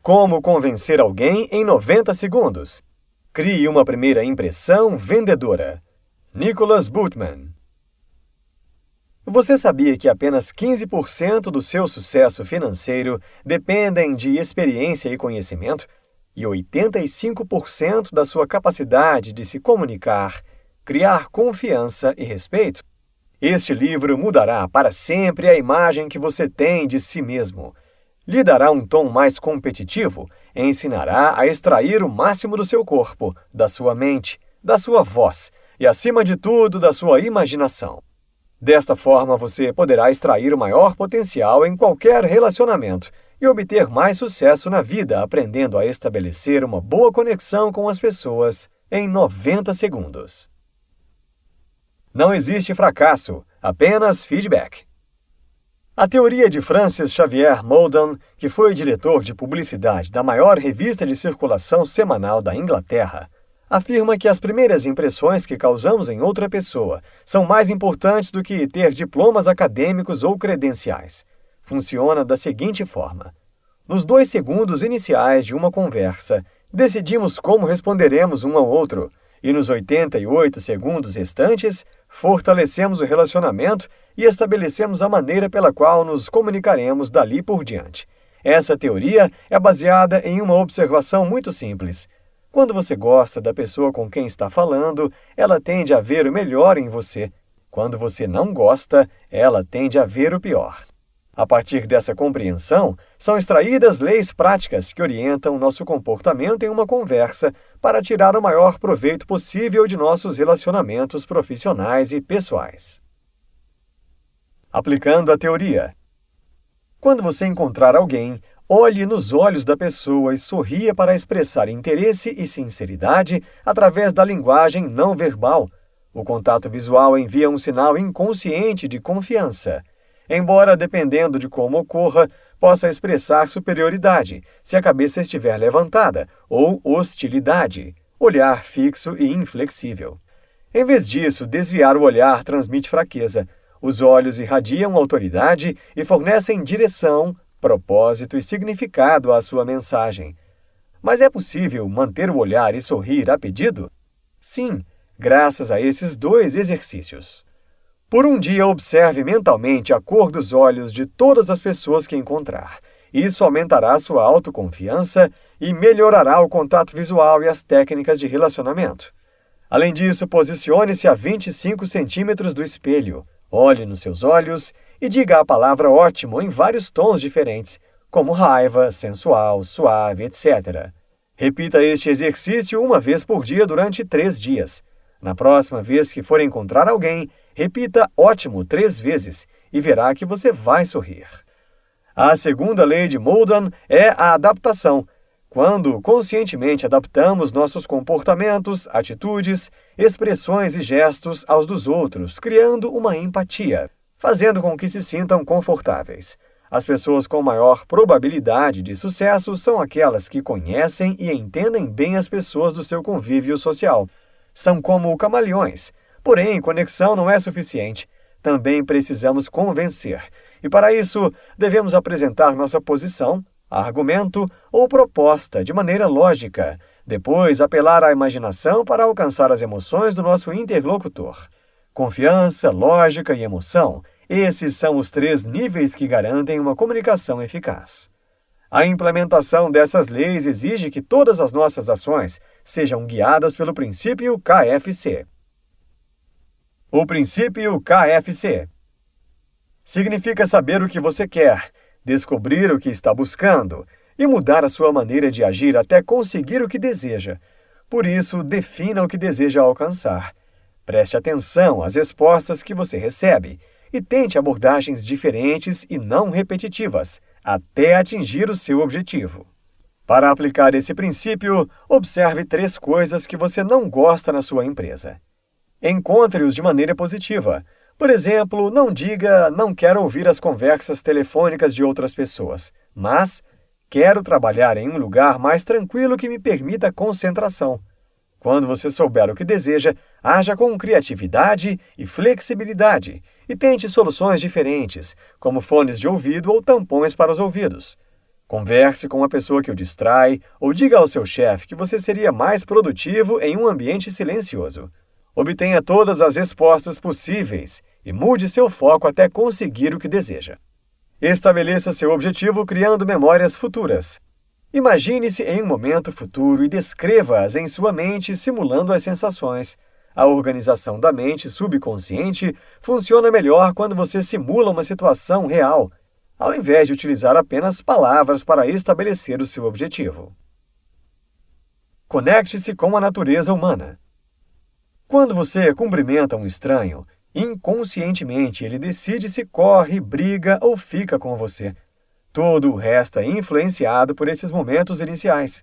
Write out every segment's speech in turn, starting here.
Como convencer alguém em 90 segundos. Crie uma primeira impressão vendedora. Nicholas Bootman. Você sabia que apenas 15% do seu sucesso financeiro dependem de experiência e conhecimento, e 85% da sua capacidade de se comunicar, criar confiança e respeito? Este livro mudará para sempre a imagem que você tem de si mesmo. Lhe dará um tom mais competitivo e ensinará a extrair o máximo do seu corpo, da sua mente, da sua voz e, acima de tudo, da sua imaginação. Desta forma, você poderá extrair o maior potencial em qualquer relacionamento e obter mais sucesso na vida aprendendo a estabelecer uma boa conexão com as pessoas em 90 segundos. Não existe fracasso, apenas feedback. A teoria de Francis Xavier Molden, que foi diretor de publicidade da maior revista de circulação semanal da Inglaterra, afirma que as primeiras impressões que causamos em outra pessoa são mais importantes do que ter diplomas acadêmicos ou credenciais. Funciona da seguinte forma: nos 2 segundos iniciais de uma conversa, decidimos como responderemos um ao outro, e nos 88 segundos restantes, fortalecemos o relacionamento e estabelecemos a maneira pela qual nos comunicaremos dali por diante. Essa teoria é baseada em uma observação muito simples. Quando você gosta da pessoa com quem está falando, ela tende a ver o melhor em você. Quando você não gosta, ela tende a ver o pior. A partir dessa compreensão, são extraídas leis práticas que orientam nosso comportamento em uma conversa para tirar o maior proveito possível de nossos relacionamentos profissionais e pessoais. Aplicando a teoria. Quando você encontrar alguém, olhe nos olhos da pessoa e sorria para expressar interesse e sinceridade através da linguagem não verbal. O contato visual envia um sinal inconsciente de confiança. Embora, dependendo de como ocorra, possa expressar superioridade, se a cabeça estiver levantada, ou hostilidade, olhar fixo e inflexível. Em vez disso, desviar o olhar transmite fraqueza. Os olhos irradiam autoridade e fornecem direção, propósito e significado à sua mensagem. Mas é possível manter o olhar e sorrir a pedido? Sim, graças a esses 2 exercícios. Por um dia, observe mentalmente a cor dos olhos de todas as pessoas que encontrar. Isso aumentará sua autoconfiança e melhorará o contato visual e as técnicas de relacionamento. Além disso, posicione-se a 25 centímetros do espelho, olhe nos seus olhos e diga a palavra ótimo em vários tons diferentes, como raiva, sensual, suave, etc. Repita este exercício uma vez por dia durante 3 dias. Na próxima vez que for encontrar alguém, repita ótimo 3 vezes e verá que você vai sorrir. A segunda lei de Molden é a adaptação. Quando conscientemente adaptamos nossos comportamentos, atitudes, expressões e gestos aos dos outros, criando uma empatia, fazendo com que se sintam confortáveis. As pessoas com maior probabilidade de sucesso são aquelas que conhecem e entendem bem as pessoas do seu convívio social. São como camaleões, porém conexão não é suficiente. Também precisamos convencer, e para isso devemos apresentar nossa posição, argumento ou proposta de maneira lógica, depois apelar à imaginação para alcançar as emoções do nosso interlocutor. Confiança, lógica e emoção, esses são os 3 níveis que garantem uma comunicação eficaz. A implementação dessas leis exige que todas as nossas ações sejam guiadas pelo princípio KFC. O princípio KFC significa saber o que você quer, descobrir o que está buscando e mudar a sua maneira de agir até conseguir o que deseja. Por isso, defina o que deseja alcançar. Preste atenção às respostas que você recebe e tente abordagens diferentes e não repetitivas, até atingir o seu objetivo. Para aplicar esse princípio, observe 3 coisas que você não gosta na sua empresa. Encontre-os de maneira positiva. Por exemplo, não diga "não quero ouvir as conversas telefônicas de outras pessoas", mas "quero trabalhar em um lugar mais tranquilo que me permita concentração". Quando você souber o que deseja, haja com criatividade e flexibilidade e tente soluções diferentes, como fones de ouvido ou tampões para os ouvidos. Converse com uma pessoa que o distrai ou diga ao seu chefe que você seria mais produtivo em um ambiente silencioso. Obtenha todas as respostas possíveis e mude seu foco até conseguir o que deseja. Estabeleça seu objetivo criando memórias futuras. Imagine-se em um momento futuro e descreva-as em sua mente, simulando as sensações. A organização da mente subconsciente funciona melhor quando você simula uma situação real, ao invés de utilizar apenas palavras para estabelecer o seu objetivo. Conecte-se com a natureza humana. Quando você cumprimenta um estranho, inconscientemente ele decide se corre, briga ou fica com você. Todo o resto é influenciado por esses momentos iniciais.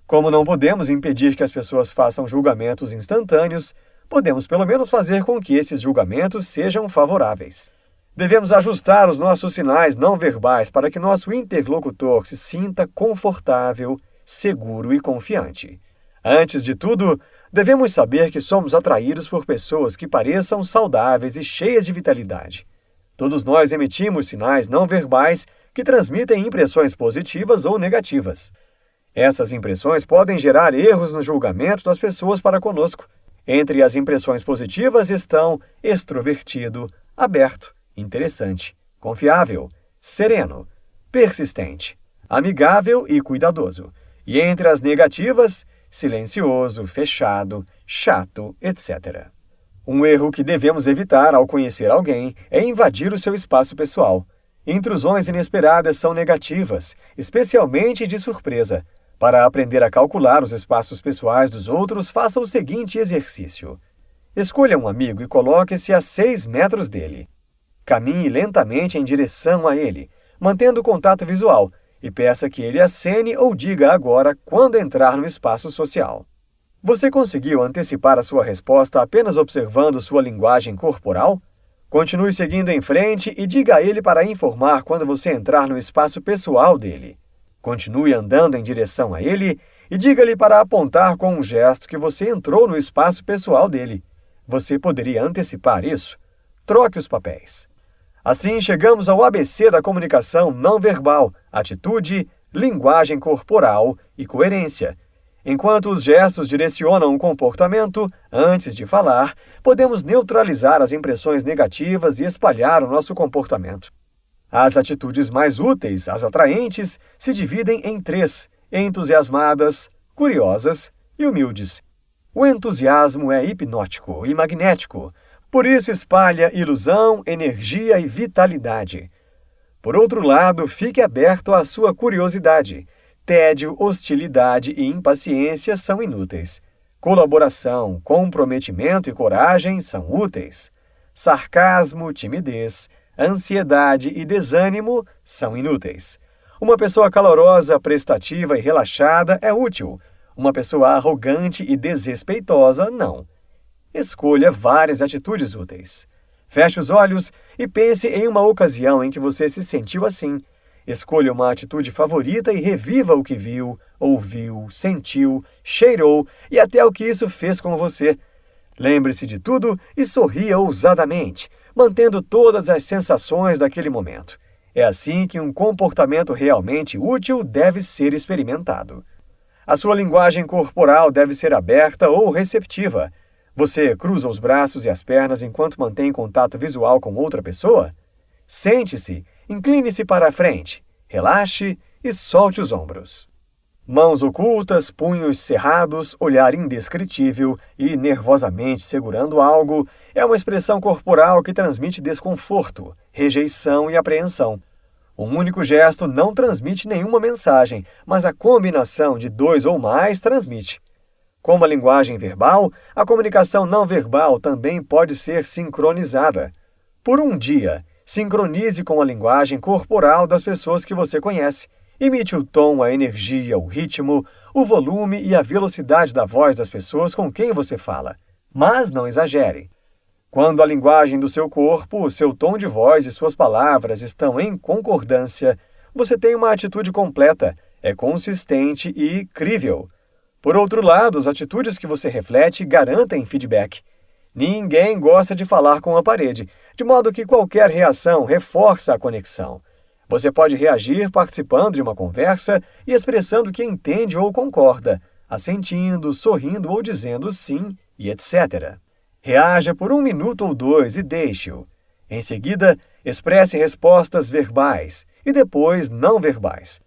Como não podemos impedir que as pessoas façam julgamentos instantâneos, podemos pelo menos fazer com que esses julgamentos sejam favoráveis. Devemos ajustar os nossos sinais não verbais para que nosso interlocutor se sinta confortável, seguro e confiante. Antes de tudo, devemos saber que somos atraídos por pessoas que pareçam saudáveis e cheias de vitalidade. Todos nós emitimos sinais não verbais que transmitem impressões positivas ou negativas. Essas impressões podem gerar erros no julgamento das pessoas para conosco. Entre as impressões positivas estão extrovertido, aberto, interessante, confiável, sereno, persistente, amigável e cuidadoso. E entre as negativas, silencioso, fechado, chato, etc. Um erro que devemos evitar ao conhecer alguém é invadir o seu espaço pessoal. Intrusões inesperadas são negativas, especialmente de surpresa. Para aprender a calcular os espaços pessoais dos outros, faça o seguinte exercício. Escolha um amigo e coloque-se a 6 metros dele. Caminhe lentamente em direção a ele, mantendo contato visual, e peça que ele acene ou diga agora quando entrar no espaço social. Você conseguiu antecipar a sua resposta apenas observando sua linguagem corporal? Continue seguindo em frente e diga a ele para informar quando você entrar no espaço pessoal dele. Continue andando em direção a ele e diga-lhe para apontar com um gesto que você entrou no espaço pessoal dele. Você poderia antecipar isso? Troque os papéis. Assim, chegamos ao ABC da comunicação não verbal: atitude, linguagem corporal e coerência. Enquanto os gestos direcionam o comportamento, antes de falar, podemos neutralizar as impressões negativas e espalhar o nosso comportamento. As atitudes mais úteis, as atraentes, se dividem em 3: entusiasmadas, curiosas e humildes. O entusiasmo é hipnótico e magnético, por isso espalha ilusão, energia e vitalidade. Por outro lado, fique aberto à sua curiosidade. Tédio, hostilidade e impaciência são inúteis. Colaboração, comprometimento e coragem são úteis. Sarcasmo, timidez, ansiedade e desânimo são inúteis. Uma pessoa calorosa, prestativa e relaxada é útil. Uma pessoa arrogante e desrespeitosa, não. Escolha várias atitudes úteis. Feche os olhos e pense em uma ocasião em que você se sentiu assim. Escolha uma atitude favorita e reviva o que viu, ouviu, sentiu, cheirou e até o que isso fez com você. Lembre-se de tudo e sorria ousadamente, mantendo todas as sensações daquele momento. É assim que um comportamento realmente útil deve ser experimentado. A sua linguagem corporal deve ser aberta ou receptiva. Você cruza os braços e as pernas enquanto mantém contato visual com outra pessoa? Sente-se, incline-se para a frente, relaxe e solte os ombros. Mãos ocultas, punhos cerrados, olhar indescritível e nervosamente segurando algo é uma expressão corporal que transmite desconforto, rejeição e apreensão. Um único gesto não transmite nenhuma mensagem, mas a combinação de 2 ou mais transmite. Como a linguagem verbal, a comunicação não verbal também pode ser sincronizada. Por um dia, sincronize com a linguagem corporal das pessoas que você conhece. Imite o tom, a energia, o ritmo, o volume e a velocidade da voz das pessoas com quem você fala. Mas não exagere. Quando a linguagem do seu corpo, o seu tom de voz e suas palavras estão em concordância, você tem uma atitude completa, é consistente e crível. Por outro lado, as atitudes que você reflete garantem feedback. Ninguém gosta de falar com a parede, de modo que qualquer reação reforça a conexão. Você pode reagir participando de uma conversa e expressando que entende ou concorda, assentindo, sorrindo ou dizendo sim e etc. Reaja por 1 minuto ou 2 e deixe-o. Em seguida, expresse respostas verbais e depois não verbais.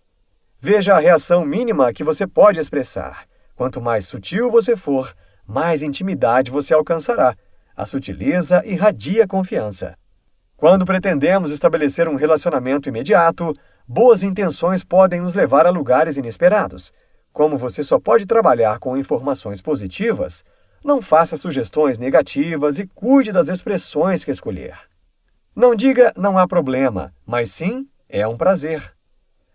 Veja a reação mínima que você pode expressar. Quanto mais sutil você for, mais intimidade você alcançará. A sutileza irradia confiança. Quando pretendemos estabelecer um relacionamento imediato, boas intenções podem nos levar a lugares inesperados. Como você só pode trabalhar com informações positivas, não faça sugestões negativas e cuide das expressões que escolher. Não diga não há problema, mas sim é um prazer.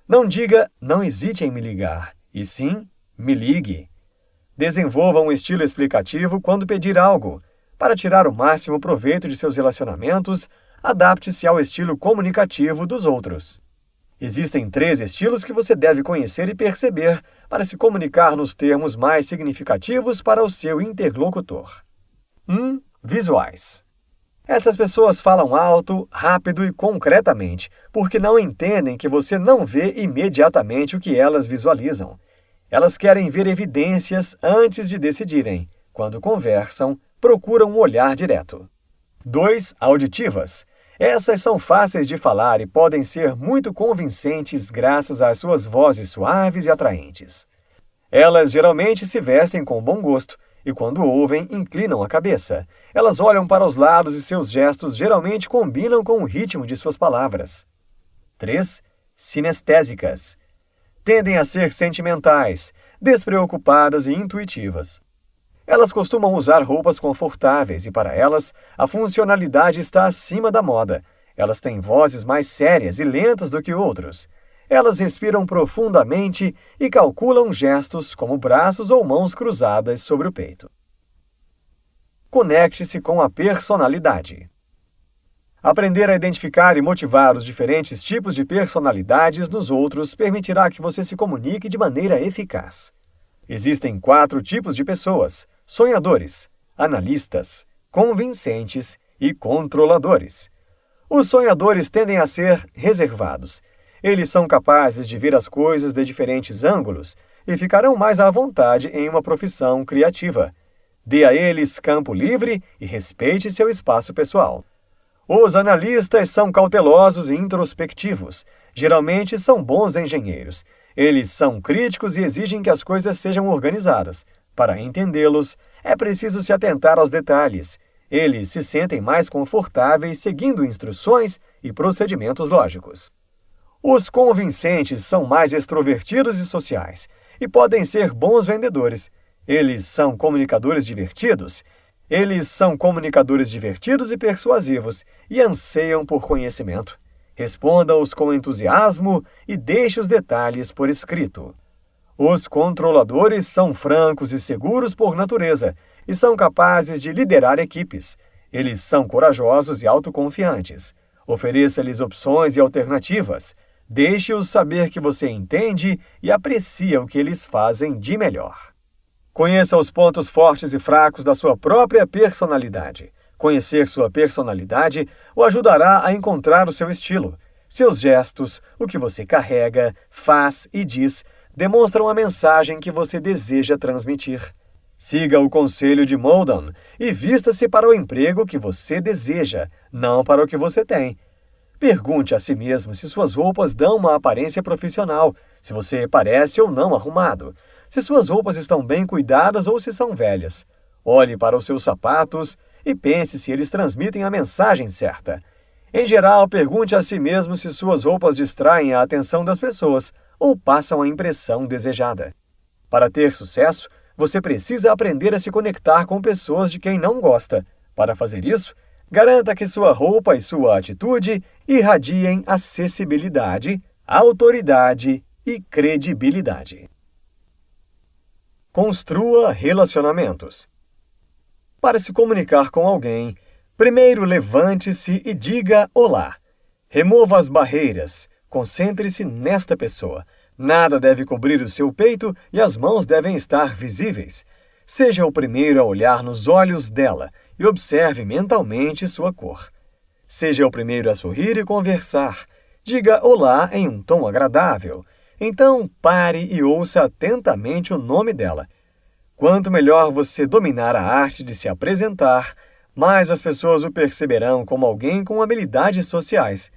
Não diga não hesite em me ligar, e sim me ligue. Desenvolva um estilo explicativo quando pedir algo. Para tirar o máximo proveito de seus relacionamentos, adapte-se ao estilo comunicativo dos outros. Existem 3 estilos que você deve conhecer e perceber para se comunicar nos termos mais significativos para o seu interlocutor. 1. Visuais. Essas pessoas falam alto, rápido e concretamente, porque não entendem que você não vê imediatamente o que elas visualizam. Elas querem ver evidências antes de decidirem. Quando conversam, procuram um olhar direto. 2. Auditivas. Essas são fáceis de falar e podem ser muito convincentes graças às suas vozes suaves e atraentes. Elas geralmente se vestem com bom gosto e, quando ouvem, inclinam a cabeça. Elas olham para os lados e seus gestos geralmente combinam com o ritmo de suas palavras. 3. Sinestésicas. Tendem a ser sentimentais, despreocupadas e intuitivas. Elas costumam usar roupas confortáveis e, para elas, a funcionalidade está acima da moda. Elas têm vozes mais sérias e lentas do que outros. Elas respiram profundamente e calculam gestos como braços ou mãos cruzadas sobre o peito. Conecte-se com a personalidade. Aprender a identificar e motivar os diferentes tipos de personalidades nos outros permitirá que você se comunique de maneira eficaz. Existem 4 tipos de pessoas: sonhadores, analistas, convincentes e controladores. Os sonhadores tendem a ser reservados. Eles são capazes de ver as coisas de diferentes ângulos e ficarão mais à vontade em uma profissão criativa. Dê a eles campo livre e respeite seu espaço pessoal. Os analistas são cautelosos e introspectivos. Geralmente são bons engenheiros. Eles são críticos e exigem que as coisas sejam organizadas. Para entendê-los, é preciso se atentar aos detalhes. Eles se sentem mais confortáveis seguindo instruções e procedimentos lógicos. Os convincentes são mais extrovertidos e sociais e podem ser bons vendedores. Eles são comunicadores divertidos e persuasivos e anseiam por conhecimento. Responda-os com entusiasmo e deixe os detalhes por escrito. Os controladores são francos e seguros por natureza e são capazes de liderar equipes. Eles são corajosos e autoconfiantes. Ofereça-lhes opções e alternativas. Deixe-os saber que você entende e aprecia o que eles fazem de melhor. Conheça os pontos fortes e fracos da sua própria personalidade. Conhecer sua personalidade o ajudará a encontrar o seu estilo. Seus gestos, o que você carrega, faz e diz, demonstram a mensagem que você deseja transmitir. Siga o conselho de Molden e vista-se para o emprego que você deseja, não para o que você tem. Pergunte a si mesmo se suas roupas dão uma aparência profissional, se você parece ou não arrumado, se suas roupas estão bem cuidadas ou se são velhas. Olhe para os seus sapatos e pense se eles transmitem a mensagem certa. Em geral, pergunte a si mesmo se suas roupas distraem a atenção das pessoas ou passam a impressão desejada. Para ter sucesso, você precisa aprender a se conectar com pessoas de quem não gosta. Para fazer isso, garanta que sua roupa e sua atitude irradiem acessibilidade, autoridade e credibilidade. Construa relacionamentos. Para se comunicar com alguém, primeiro levante-se e diga olá. Remova as barreiras. Concentre-se nesta pessoa. Nada deve cobrir o seu peito e as mãos devem estar visíveis. Seja o primeiro a olhar nos olhos dela e observe mentalmente sua cor. Seja o primeiro a sorrir e conversar. Diga olá em um tom agradável. Então, pare e ouça atentamente o nome dela. Quanto melhor você dominar a arte de se apresentar, mais as pessoas o perceberão como alguém com habilidades sociais.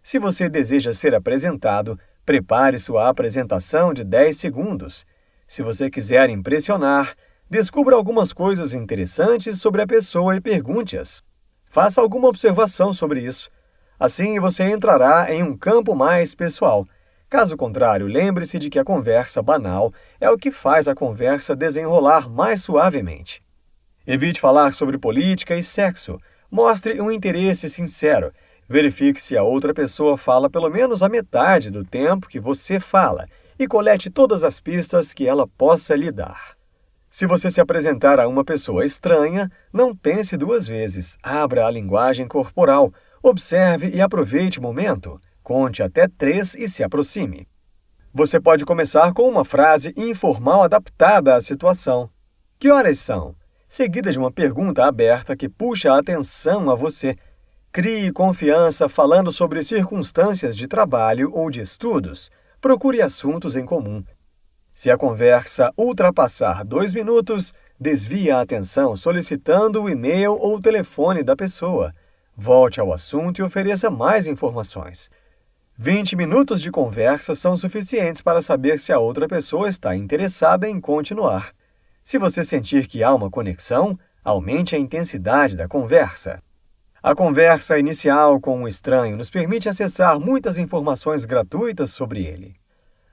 Se você deseja ser apresentado, prepare sua apresentação de 10 segundos. Se você quiser impressionar, descubra algumas coisas interessantes sobre a pessoa e pergunte-as. Faça alguma observação sobre isso. Assim, você entrará em um campo mais pessoal. Caso contrário, lembre-se de que a conversa banal é o que faz a conversa desenrolar mais suavemente. Evite falar sobre política e sexo. Mostre um interesse sincero. Verifique se a outra pessoa fala pelo menos a metade do tempo que você fala e colete todas as pistas que ela possa lhe dar. Se você se apresentar a uma pessoa estranha, não pense duas vezes. Abra a linguagem corporal, observe e aproveite o momento. Conte até 3 e se aproxime. Você pode começar com uma frase informal adaptada à situação. Que horas são? Seguida de uma pergunta aberta que puxa a atenção a você. Crie confiança falando sobre circunstâncias de trabalho ou de estudos. Procure assuntos em comum. Se a conversa ultrapassar 2 minutos, desvie a atenção solicitando o e-mail ou o telefone da pessoa. Volte ao assunto e ofereça mais informações. 20 minutos de conversa são suficientes para saber se a outra pessoa está interessada em continuar. Se você sentir que há uma conexão, aumente a intensidade da conversa. A conversa inicial com um estranho nos permite acessar muitas informações gratuitas sobre ele.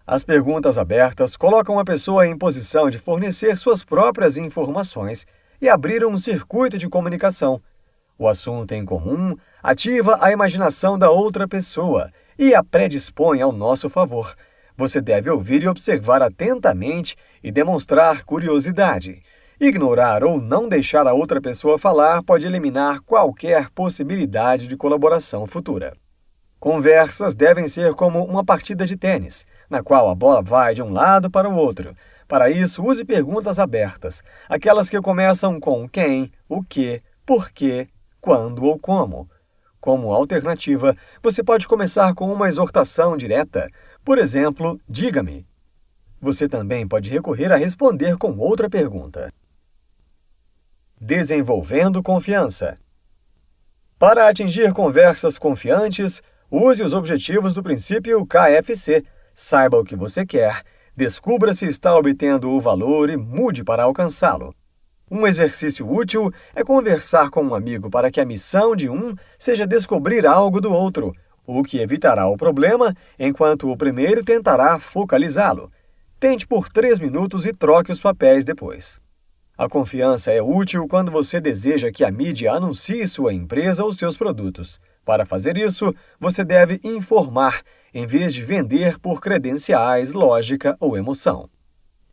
As perguntas abertas colocam a pessoa em posição de fornecer suas próprias informações e abrir um circuito de comunicação. O assunto em comum ativa a imaginação da outra pessoa e a predispõe ao nosso favor. Você deve ouvir e observar atentamente e demonstrar curiosidade. Ignorar ou não deixar a outra pessoa falar pode eliminar qualquer possibilidade de colaboração futura. Conversas devem ser como uma partida de tênis, na qual a bola vai de um lado para o outro. Para isso, use perguntas abertas, aquelas que começam com quem, o que, por quê, quando ou como. Como alternativa, você pode começar com uma exortação direta. Por exemplo, diga-me. Você também pode recorrer a responder com outra pergunta. Desenvolvendo confiança. Para atingir conversas confiantes, use os objetivos do princípio KFC. Saiba o que você quer, descubra se está obtendo o valor e mude para alcançá-lo. Um exercício útil é conversar com um amigo para que a missão de um seja descobrir algo do outro, o que evitará o problema, enquanto o primeiro tentará focalizá-lo. Tente por 3 minutos e troque os papéis depois. A confiança é útil quando você deseja que a mídia anuncie sua empresa ou seus produtos. Para fazer isso, você deve informar, em vez de vender por credenciais, lógica ou emoção.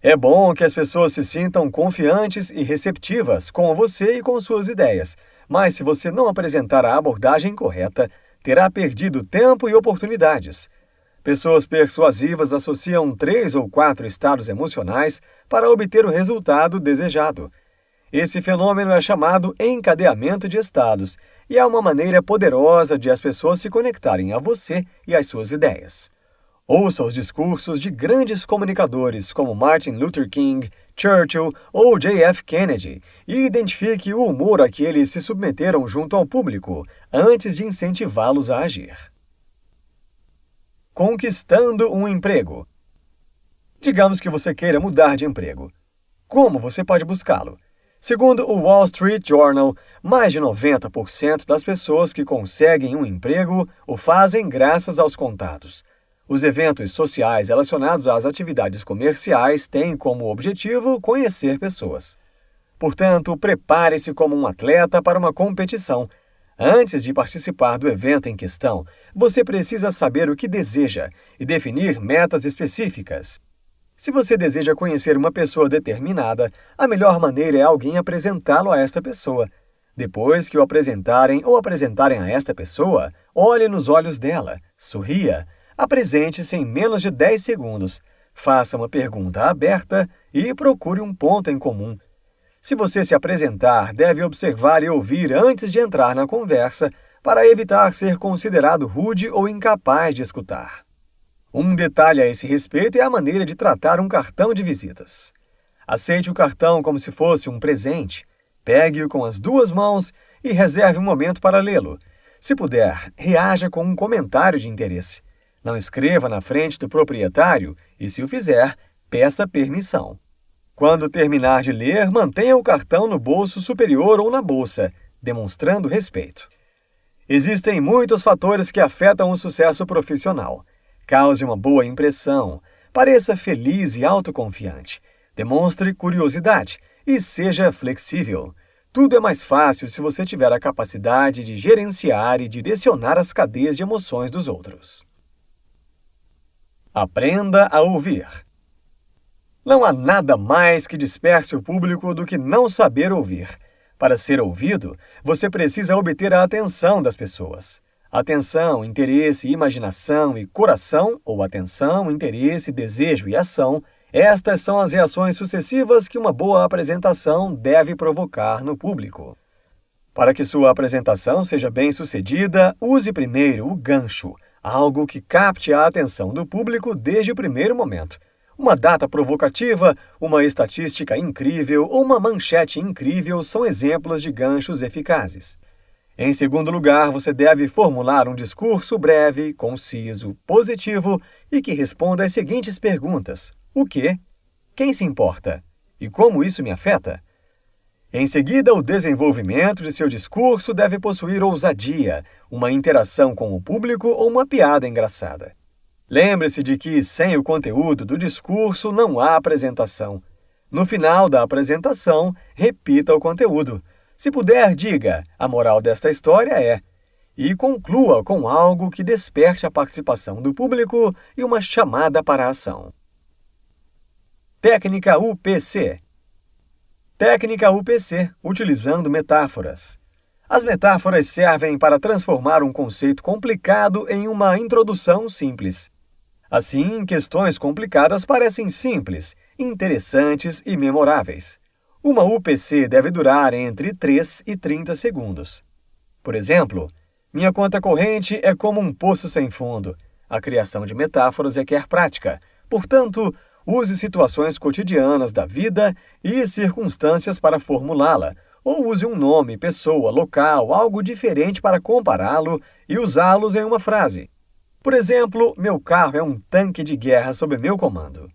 É bom que as pessoas se sintam confiantes e receptivas com você e com suas ideias, mas se você não apresentar a abordagem correta, terá perdido tempo e oportunidades. Pessoas persuasivas associam 3 ou 4 estados emocionais para obter o resultado desejado. Esse fenômeno é chamado encadeamento de estados e é uma maneira poderosa de as pessoas se conectarem a você e às suas ideias. Ouça os discursos de grandes comunicadores como Martin Luther King, Churchill ou J.F. Kennedy e identifique o humor a que eles se submeteram junto ao público antes de incentivá-los a agir. Conquistando um emprego. Digamos que você queira mudar de emprego. Como você pode buscá-lo? Segundo o Wall Street Journal, mais de 90% das pessoas que conseguem um emprego o fazem graças aos contatos. Os eventos sociais relacionados às atividades comerciais têm como objetivo conhecer pessoas. Portanto, prepare-se como um atleta para uma competição. Antes de participar do evento em questão, você precisa saber o que deseja e definir metas específicas. Se você deseja conhecer uma pessoa determinada, a melhor maneira é alguém apresentá-lo a esta pessoa. Depois que o apresentarem ou apresentarem a esta pessoa, olhe nos olhos dela, sorria, apresente-se em menos de 10 segundos, faça uma pergunta aberta e procure um ponto em comum. Se você se apresentar, deve observar e ouvir antes de entrar na conversa, para evitar ser considerado rude ou incapaz de escutar. Um detalhe a esse respeito é a maneira de tratar um cartão de visitas. Aceite o cartão como se fosse um presente, pegue-o com as duas mãos e reserve um momento para lê-lo. Se puder, reaja com um comentário de interesse. Não escreva na frente do proprietário e, se o fizer, peça permissão. Quando terminar de ler, mantenha o cartão no bolso superior ou na bolsa, demonstrando respeito. Existem muitos fatores que afetam o sucesso profissional. Cause uma boa impressão, pareça feliz e autoconfiante, demonstre curiosidade e seja flexível. Tudo é mais fácil se você tiver a capacidade de gerenciar e direcionar as cadeias de emoções dos outros. Aprenda a ouvir. Não há nada mais que disperse o público do que não saber ouvir. Para ser ouvido, você precisa obter a atenção das pessoas. Atenção, interesse, imaginação e coração, ou atenção, interesse, desejo e ação, estas são as reações sucessivas que uma boa apresentação deve provocar no público. Para que sua apresentação seja bem-sucedida, use primeiro o gancho, algo que capte a atenção do público desde o primeiro momento. Uma data provocativa, uma estatística incrível ou uma manchete incrível são exemplos de ganchos eficazes. Em segundo lugar, você deve formular um discurso breve, conciso, positivo e que responda às seguintes perguntas: o quê? Quem se importa? E como isso me afeta? Em seguida, o desenvolvimento de seu discurso deve possuir ousadia, uma interação com o público ou uma piada engraçada. Lembre-se de que, sem o conteúdo do discurso, não há apresentação. No final da apresentação, repita o conteúdo. Se puder, diga: a moral desta história é... E conclua com algo que desperte a participação do público e uma chamada para a ação. Técnica UPC. Técnica UPC, utilizando metáforas. As metáforas servem para transformar um conceito complicado em uma introdução simples. Assim, questões complicadas parecem simples, interessantes e memoráveis. Uma UPC deve durar entre 3 e 30 segundos. Por exemplo, minha conta corrente é como um poço sem fundo. A criação de metáforas requer prática. Portanto, use situações cotidianas da vida e circunstâncias para formulá-la, ou use um nome, pessoa, local, algo diferente para compará-lo e usá-los em uma frase. Por exemplo, meu carro é um tanque de guerra sob meu comando.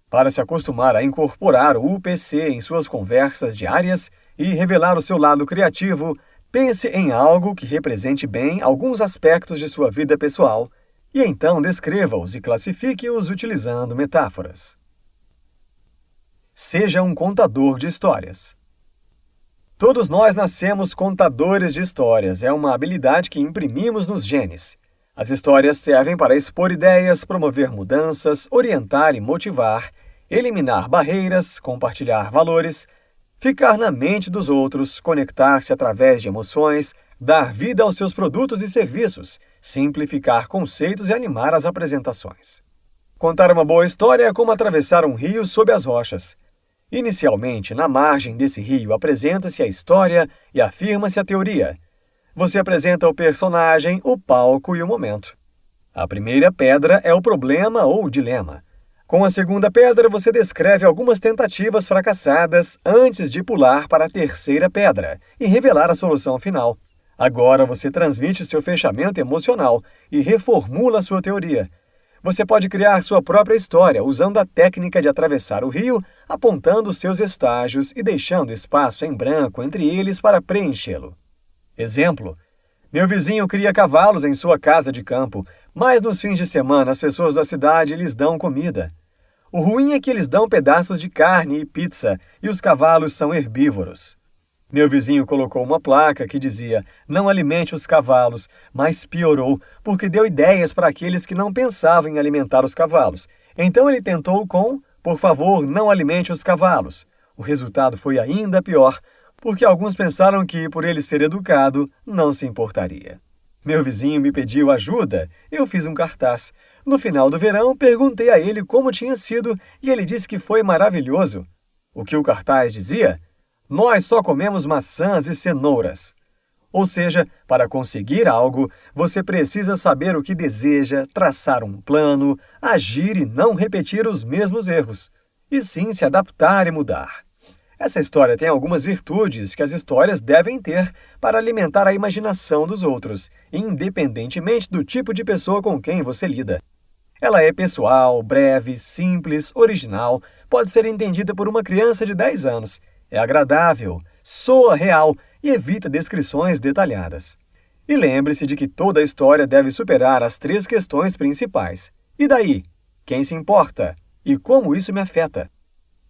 Para se acostumar a incorporar o UPC em suas conversas diárias e revelar o seu lado criativo, pense em algo que represente bem alguns aspectos de sua vida pessoal e então descreva-os e classifique-os utilizando metáforas. Seja um contador de histórias. Todos nós nascemos contadores de histórias. É uma habilidade que imprimimos nos genes. As histórias servem para expor ideias, promover mudanças, orientar e motivar, eliminar barreiras, compartilhar valores, ficar na mente dos outros, conectar-se através de emoções, dar vida aos seus produtos e serviços, simplificar conceitos e animar as apresentações. Contar uma boa história é como atravessar um rio sob as rochas. Inicialmente, na margem desse rio, apresenta-se a história e afirma-se a teoria. Você apresenta o personagem, o palco e o momento. A primeira pedra é o problema ou o dilema. Com a segunda pedra, você descreve algumas tentativas fracassadas antes de pular para a terceira pedra e revelar a solução final. Agora você transmite seu fechamento emocional e reformula sua teoria. Você pode criar sua própria história usando a técnica de atravessar o rio, apontando seus estágios e deixando espaço em branco entre eles para preenchê-lo. Exemplo: meu vizinho cria cavalos em sua casa de campo, mas nos fins de semana as pessoas da cidade lhes dão comida. O ruim é que eles dão pedaços de carne e pizza, e os cavalos são herbívoros. Meu vizinho colocou uma placa que dizia: não alimente os cavalos, mas piorou, porque deu ideias para aqueles que não pensavam em alimentar os cavalos. Então ele tentou com: por favor, não alimente os cavalos. O resultado foi ainda pior, porque alguns pensaram que, por ele ser educado, não se importaria. Meu vizinho me pediu ajuda, eu fiz um cartaz. No final do verão, perguntei a ele como tinha sido e ele disse que foi maravilhoso. O que o cartaz dizia? Nós só comemos maçãs e cenouras. Ou seja, para conseguir algo, você precisa saber o que deseja, traçar um plano, agir e não repetir os mesmos erros, e sim se adaptar e mudar. Essa história tem algumas virtudes que as histórias devem ter para alimentar a imaginação dos outros, independentemente do tipo de pessoa com quem você lida. Ela é pessoal, breve, simples, original, pode ser entendida por uma criança de 10 anos, é agradável, soa real e evita descrições detalhadas. E lembre-se de que toda história deve superar as 3 questões principais. E daí? Quem se importa? E como isso me afeta?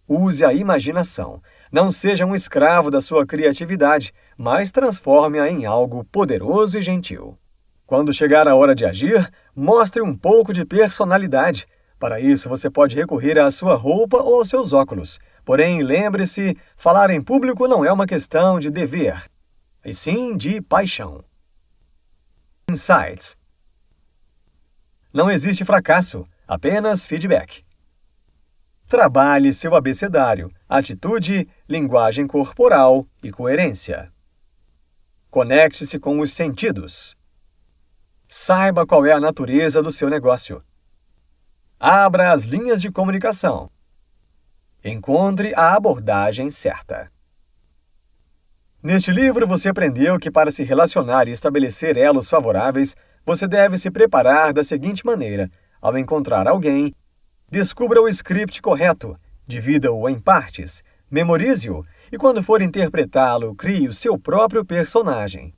Use a imaginação. Não seja um escravo da sua criatividade, mas transforme-a em algo poderoso e gentil. Quando chegar a hora de agir, mostre um pouco de personalidade. Para isso, você pode recorrer à sua roupa ou aos seus óculos. Porém, lembre-se, falar em público não é uma questão de dever, e sim de paixão. Insights. Não existe fracasso, apenas feedback. Trabalhe seu abecedário, atitude, linguagem corporal e coerência. Conecte-se com os sentidos. Saiba qual é a natureza do seu negócio. Abra as linhas de comunicação. Encontre a abordagem certa. Neste livro, você aprendeu que para se relacionar e estabelecer elos favoráveis, você deve se preparar da seguinte maneira: ao encontrar alguém, descubra o script correto, divida-o em partes, memorize-o e, quando for interpretá-lo, crie o seu próprio personagem.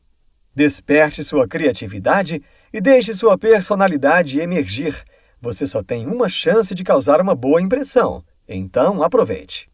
Desperte sua criatividade e deixe sua personalidade emergir. Você só tem uma chance de causar uma boa impressão, então aproveite.